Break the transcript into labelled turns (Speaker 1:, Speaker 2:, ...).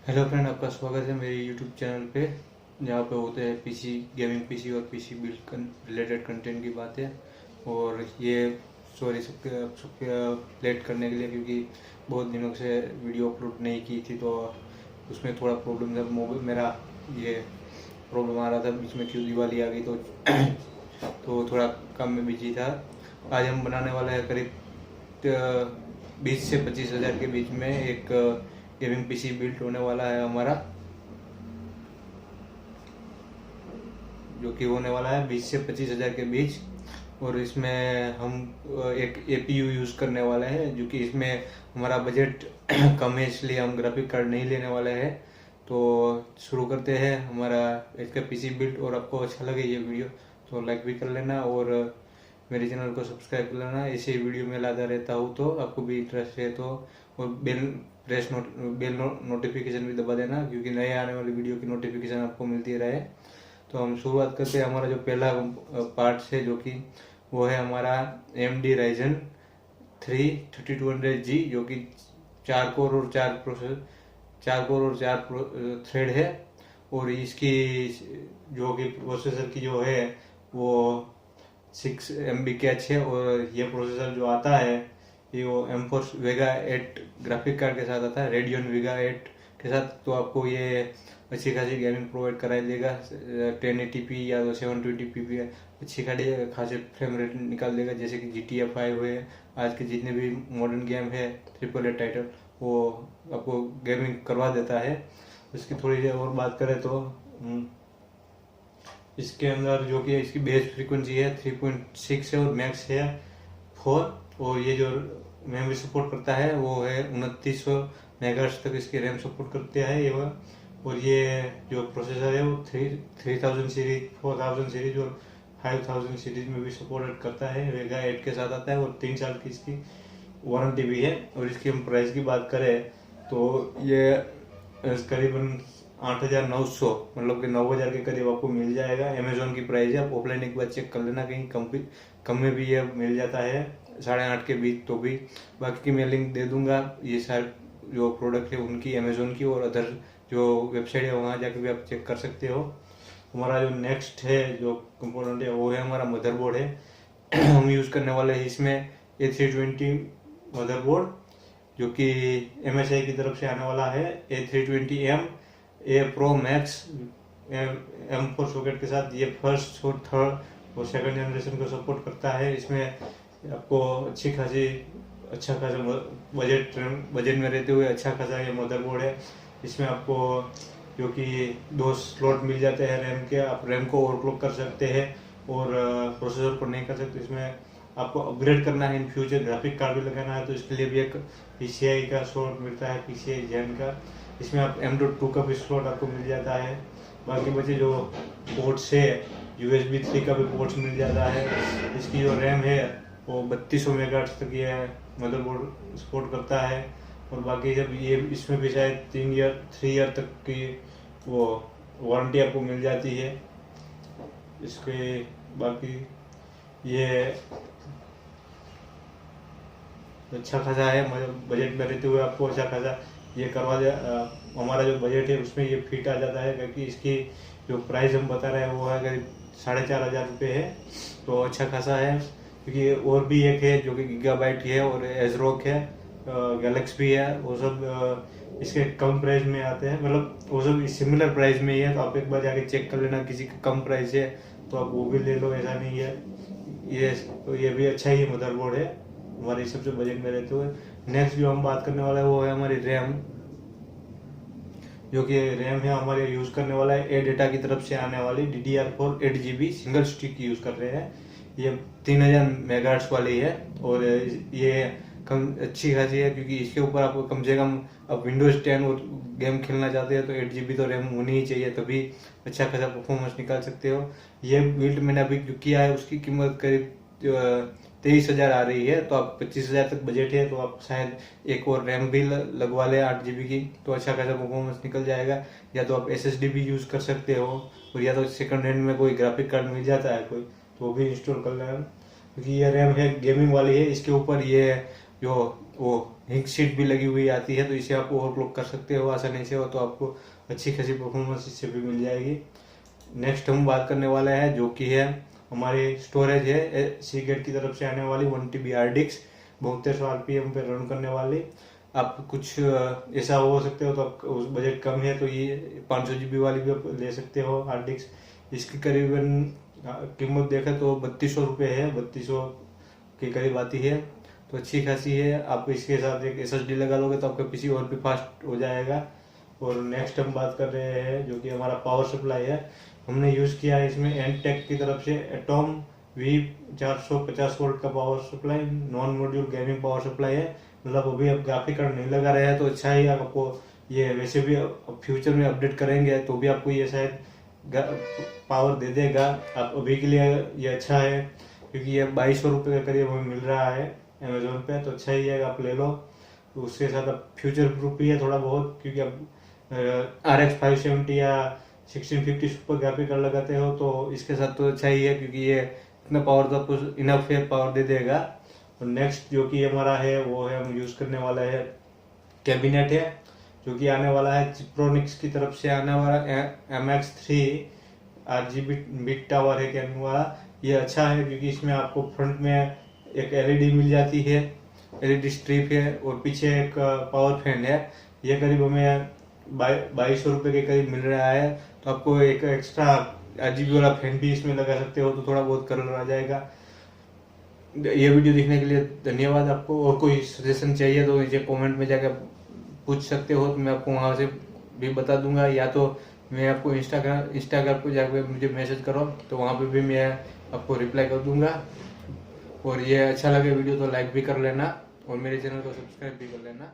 Speaker 1: Hello friend, आपका स्वागत है मेरे यूट्यूब चैनल पे, जहाँ पे होते हैं पीसी गेमिंग, पीसी और पीसी बिल्ड रिलेटेड कंटेंट की बातें। और ये सॉरी सबके लेट करने के लिए, क्योंकि बहुत दिनों से वीडियो अपलोड नहीं की थी, तो उसमें थोड़ा प्रॉब्लम था। मोबाइल मेरा ये प्रॉब्लम आ रहा था बीच में, क्यों दिवाली आ गई तो तो थोड़ा काम में बिजी था। आज हम बनाने वाले हैं करीब 20 से 25 हज़ार के बीच में एक गेमिंग पीसी बिल्ट होने वाला है हमारा, जो कि होने वाला है 20 से 25 हज़ार के बीच। और इसमें हम एक एपीयू यूज़ करने वाले हैं, जो कि इसमें हमारा बजट कम है, इसलिए हम ग्राफिक कार्ड नहीं लेने वाले हैं। तो शुरू करते हैं हमारा इसका पीसी बिल्ट। और आपको अच्छा लगे ये वीडियो तो लाइक भी कर लेना, और मेरे चैनल को सब्सक्राइब कर लेना। ऐसे ही वीडियो में लाता रहता हूँ, तो आपको भी इंटरेस्ट है तो। और बेल नोटिफिकेशन भी दबा देना, क्योंकि नए आने वाली वीडियो की नोटिफिकेशन आपको मिलती रहे। तो हम शुरुआत करते हैं। हमारा जो पहला पार्ट है, जो कि वो है हमारा AMD Ryzen 3 3200G, जो कि 4 कोर और 4 थ्रेड है। और इसकी जो कि प्रोसेसर की जो है वो 6 MB कैच है। और ये प्रोसेसर जो आता है ये वो M4 वेगा 8 ग्राफिक कार्ड के साथ आता है, रेडियन वेगा 8 के साथ। तो आपको ये अच्छी खासी गेमिंग प्रोवाइड करा देगा, 1080p या तो 720p अच्छी खासी फ्रेम रेट निकाल देगा। जैसे कि GTA 5 हुए, आज के जितने भी मॉडर्न गेम है AAA टाइटल, वो आपको गेमिंग करवा देता है। इसकी थोड़ी देर और बात करें तो इसके अंदर जो कि इसकी बेस फ्रीक्वेंसी है 3.6 है, और मैक्स है 4। और ये जो मेमोरी सपोर्ट करता है वो है 2900 मेगाहर्ट्ज तक इसकी रैम सपोर्ट करते हैं ये। और ये जो प्रोसेसर है वो 3000 सीरीज, 4000 सीरीज और 5000 सीरीज में भी सपोर्ट करता है। वेगा 8 के साथ आता है, और 3 साल की इसकी वारंटी भी है। और इसकी हम प्राइस की बात करें तो ये करीबन 8900, मतलब कि 9000 के करीब आपको मिल जाएगा। अमेजोन की प्राइस है, आप ऑफलाइन एक बार चेक कर लेना, कहीं कम में भी ये मिल जाता है 8.5 के बीच। तो भी बाकी की मैं लिंक दे दूंगा, ये सारे जो प्रोडक्ट है उनकी, अमेजोन की और अदर जो वेबसाइट है वहाँ जाकर भी आप चेक कर सकते हो। हमारा जो नेक्स्ट है जो कंपोनेंट है वो है हमारा मदरबोर्ड है। हम यूज़ करने वाले हैं इसमें A320 मदरबोर्ड, जो कि MSI की तरफ से आने वाला है। A320M A Pro Max M4 socket के साथ ये फर्स्ट और थर्ड और सेकंड जनरेशन को सपोर्ट करता है। इसमें आपको अच्छा खासा बजट में रहते हुए अच्छा खासा ये मदरबोर्ड है। इसमें आपको जो कि 2 स्लॉट मिल जाते हैं रैम के, आप रैम को ओवरक्लॉक कर सकते हैं और प्रोसेसर को नहीं कर सकते। इसमें आपको अपग्रेड करना है इन फ्यूचर, ग्राफिक कार्ड भी लगाना है, तो इसके लिए भी एक PCI का स्लॉट मिलता है, PCI Gen का। इसमें आप M.2 का भी स्लॉट आपको मिल जाता है। बाकी बचे जो पोर्ट्स है, USB 3 का भी पोर्ट्स मिल जाता है। इसकी जो रैम है वो 3200 मेगाहर्ट्ज तक ये मदरबोर्ड सपोर्ट करता है। और बाकी जब ये इसमें भी शायद 3 ईयर तक की वो वारंटी आपको मिल जाती है। इसके बाकी ये अच्छा खासा है, बजट में रहते हुए आपको अच्छा खासा ये करवा दे। हमारा जो बजट है उसमें ये फिट आ जाता है, क्योंकि इसकी जो प्राइस हम बता रहे हैं वो है करीब 4500 रुपये है। तो अच्छा खासा है, क्योंकि और भी एक है जो कि गीगाबाइट की है और एजरोक है, गैलेक्स भी है। वो सब इसके कम प्राइस में आते हैं, मतलब वो सब सिमिलर प्राइस में ही है। तो आप एक बार जाके चेक कर लेना, किसी का कम प्राइस है तो आप वो भी ले लो, ऐसा नहीं है। ये भी अच्छा ही मदरबोर्ड है हमारे सबसे बजट में रहते हुए। नेक्स्ट जो हम बात करने वाला है वो है हमारी रैम, जो कि रैम है हमारे यूज़ करने वाला है ए डेटा की तरफ से आने वाली DDR4 8GB single stick use कर रहे हैं। ये 3000 मेगाहर्ट्ज वाली है, और ये कम अच्छी खासी है, क्योंकि इसके ऊपर आपको कम से कम आप विंडोज 10 और गेम खेलना चाहते हैं तो 8GB तो रैम होनी ही चाहिए, तभी अच्छा खासा परफॉर्मेंस निकाल सकते हो। ये बिल्ड मैंने अभी जो किया है उसकी कीमत करीब 23,000 आ रही है। तो आप 25,000 तक बजट है तो आप शायद एक और रैम भी लगवा ले 8GB की, तो अच्छा खासा परफॉर्मेंस निकल जाएगा। या तो आप SSD भी यूज़ कर सकते हो, और या तो सेकंड हैंड में कोई ग्राफिक कार्ड मिल जाता है कोई, तो वो भी इंस्टॉल कर लेना, क्योंकि ये रैम है गेमिंग वाली है। इसके ऊपर ये जो वो हिंग सीट भी लगी हुई आती है, तो इसे आप ओवरक्लॉक कर सकते हो आसानी से, तो आपको अच्छी खासी परफॉर्मेंस इससे भी मिल जाएगी। नेक्स्ट हम बात करने वाले हैं जो कि है हमारी स्टोरेज है सीगेट की तरफ से आने वाली 1 TB हार्ड डिस्क, 7200 RPM पे रन करने वाली। आप कुछ ऐसा हो सकते हो तो आप उस बजट कम है तो ये 500 GB वाली भी आप ले सकते हो हार्ड डिस्क। इसकी करीबन कीमत देखा तो 3200 रुपये है, 3200 के करीब आती है, तो अच्छी खासी है। आप इसके साथ एक SSD लगा लोगे तो आपका PC और भी फास्ट हो जाएगा। और नेक्स्ट हम बात कर रहे हैं जो कि हमारा पावर सप्लाई है। हमने यूज़ किया है इसमें एनटेक की तरफ से एटॉम V450 वोल्ट का power supply, non module gaming power supply है। मतलब अभी आप ग्राफिक कार्ड नहीं लगा रहे हैं तो अच्छा ही आपको ये, वैसे भी फ्यूचर में अपडेट करेंगे तो भी आपको ये शायद पावर दे देगा। आप अभी के लिए ये अच्छा है क्योंकि ये 2200 रुपये के करीब हमें मिल रहा है अमेजोन पे, तो अच्छा ही है, आप ले लो। तो उसके साथ अब फ्यूचर प्रूफ भी है थोड़ा बहुत, क्योंकि अब RX 570 या 1650 सुपर ग्राफिक कार्ड लगाते हो तो इसके साथ तो अच्छा ही है, क्योंकि ये इतना पावर तो आपको इनफ है, पावर दे देगा। और नेक्स्ट जो कि हमारा है वो है, हम यूज़ करने वाला है कैबिनेट है जो कि आने वाला है चिप्रोनिक्स की तरफ से आने वाला MX3 RGB बिट टावर है कहने वाला। ये अच्छा है क्योंकि इसमें आपको फ्रंट में एक LED मिल जाती है, LED स्ट्रिप है, और पीछे एक पावर फैन है। ये करीब हमें 2200 रुपये के करीब मिल रहा है, तो आपको एक एक्स्ट्रा RGB वाला फैन भी इसमें लगा सकते हो तो थोड़ा बहुत कलर आ जाएगा। ये वीडियो देखने के लिए धन्यवाद आपको। और कोई सजेशन चाहिए तो मुझे कमेंट में जाकर पूछ सकते हो, तो मैं आपको वहाँ से भी बता दूंगा, या तो मैं आपको इंस्टाग्राम पे जाकर मुझे मैसेज करो तो वहाँ पे भी मैं आपको रिप्लाई कर दूंगा। और ये अच्छा लगे वीडियो तो लाइक भी कर लेना और मेरे चैनल को सब्सक्राइब भी कर लेना।